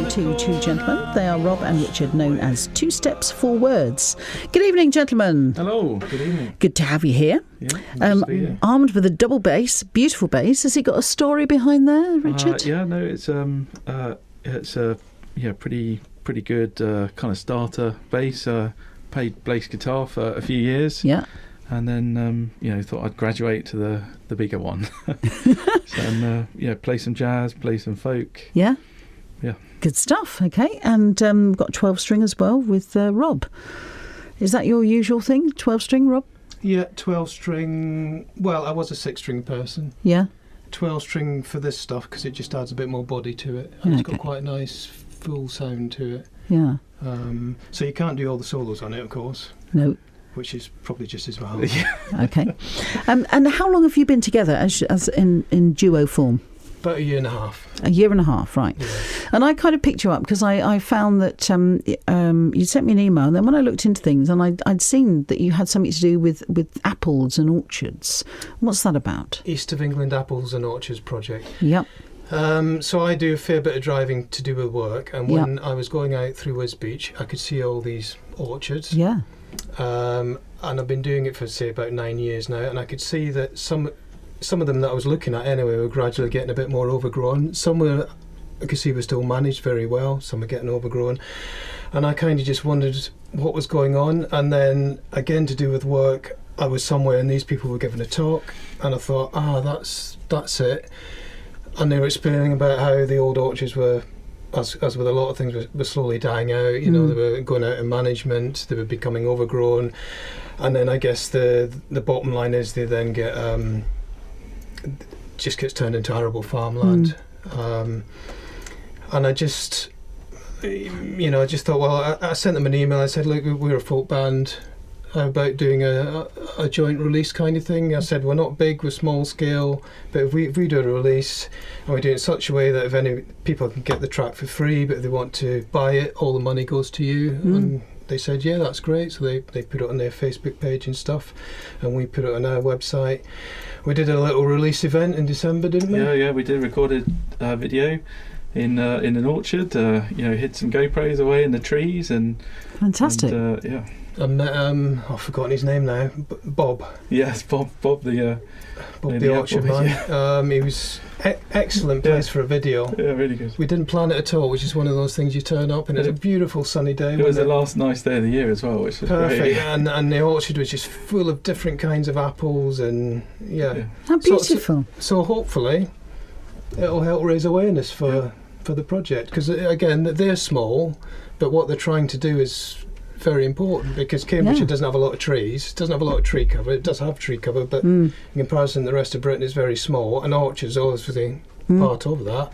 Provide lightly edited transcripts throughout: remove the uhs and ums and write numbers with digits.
to two gentlemen. They are Rob and Richard, known as 2Steps, 4Words. Good evening, gentlemen. Hello, good evening. Good to have you here. Yeah, nice to be here. Armed with a double bass, beautiful bass. Has he got a story behind there, Richard? It's a pretty good kind of starter bass. Played bass guitar for a few years. Yeah. And then thought I'd graduate to the bigger one. Play some jazz, play some folk. Yeah. Yeah. Good stuff. Okay, and got 12 string as well with Rob. Is that your usual thing? 12 string, Rob? Yeah, 12 string. Well, I was a 6-string person. Yeah. 12 string for this stuff because it just adds a bit more body to it, and it's got quite a nice full sound to it. Yeah. So you can't do all the solos on it, of course. No. Which is probably just as well. Okay. And how long have you been together as in duo form? About a year and a half. A year and a half, right. Yeah. And I kind of picked you up because I found that you sent me an email, and then when I looked into things, and I'd seen that you had something to do with apples and orchards. What's that about? East of England Apples and Orchards Project. Yep. So I do a fair bit of driving to do with work, and when I was going out through Wisbech, I could see all these orchards. Yeah. And I've been doing it for, say, about 9 years now, and I could see that some of them that I was looking at anyway were gradually getting a bit more overgrown. Some were, I could see, were still managed very well. Some were getting overgrown, and I kind of just wondered what was going on. And then again, to do with work, I was somewhere and these people were giving a talk, and I thought, that's it. And they were explaining about how the old orchards were, as with a lot of things, were slowly dying out. They were going out of management, they were becoming overgrown, and then I guess the bottom line is they then get just gets turned into arable farmland. And I just thought, well, I sent them an email. I said, look, we're a folk band. How about doing a joint release kind of thing? I said, we're not big, we're small scale, but if we do a release and we do it in such a way that if any people can get the track for free, but if they want to buy it, all the money goes to you. And they said, yeah, that's great. So they put it on their Facebook page and stuff, and we put it on our website. We did a little release event in December, didn't we? Yeah, we did. Recorded a video in an orchard. Hid some GoPros away in the trees and fantastic. I met I've forgotten his name now. Bob. Yes, Bob the orchard man. He was excellent place for a video. Yeah, really good. We didn't plan it at all, which is one of those things you turn up and it's a beautiful sunny day. It was the last nice day of the year as well, which was perfect. Great. And the orchard was just full of different kinds of apples and How beautiful. So hopefully it'll help raise awareness for the project, because again they're small, but what they're trying to do is very important, because Cambridgeshire doesn't have a lot of trees, doesn't have a lot of tree cover. It does have tree cover, but in comparison to the rest of Britain, it's very small, and orchards are obviously part of that.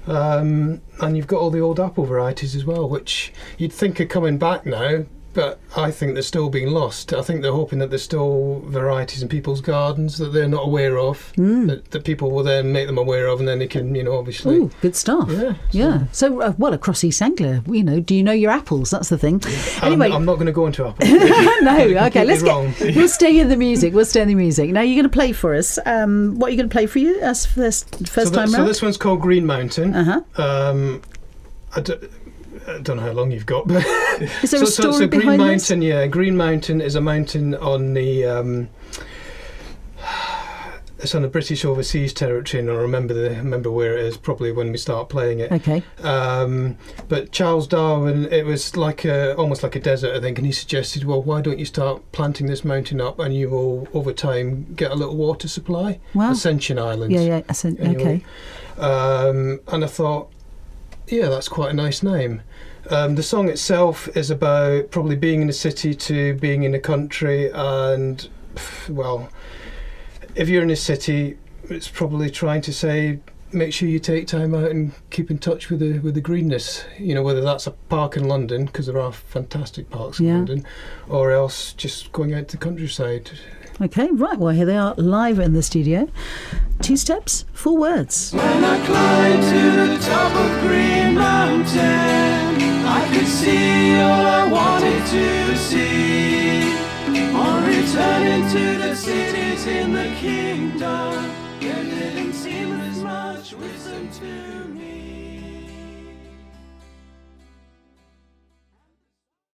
And you've got all the old apple varieties as well, which you'd think are coming back now, but I think they're still being lost. I think they're hoping that there's still varieties in people's gardens that they're not aware of, that people will then make them aware of, and then they can, obviously... Ooh, good stuff. Yeah. So, across East Anglia, do you know your apples? That's the thing. Anyway, I'm not going to go into apples. No, okay, we'll stay in the music. Now, you're going to play for us. What are you going to play for you as first time round? So this one's called Green Mountain. I don't know how long you've got, but is there a story behind Green this? Mountain, yeah. Green Mountain is a mountain on the it's on the British Overseas Territory, and I remember where it is probably when we start playing it. Okay. But Charles Darwin, it was like almost like a desert, I think, and he suggested, well, why don't you start planting this mountain up, and you will over time get a little water supply. Wow. Ascension Islands. Yeah. Okay. And I thought, yeah, that's quite a nice name. The song itself is about probably being in the city to being in the country, and well, if you're in a city, it's probably trying to say, make sure you take time out and keep in touch with the greenness. Whether that's a park in London, because there are fantastic parks in London, or else just going out to the countryside. Okay, right. Well, here they are live in the studio. 2Steps, 4Words. When I climbed to the top of Green Mountain, I could see all I wanted to see. On returning to the cities in the kingdom, there didn't seem as much wisdom to me.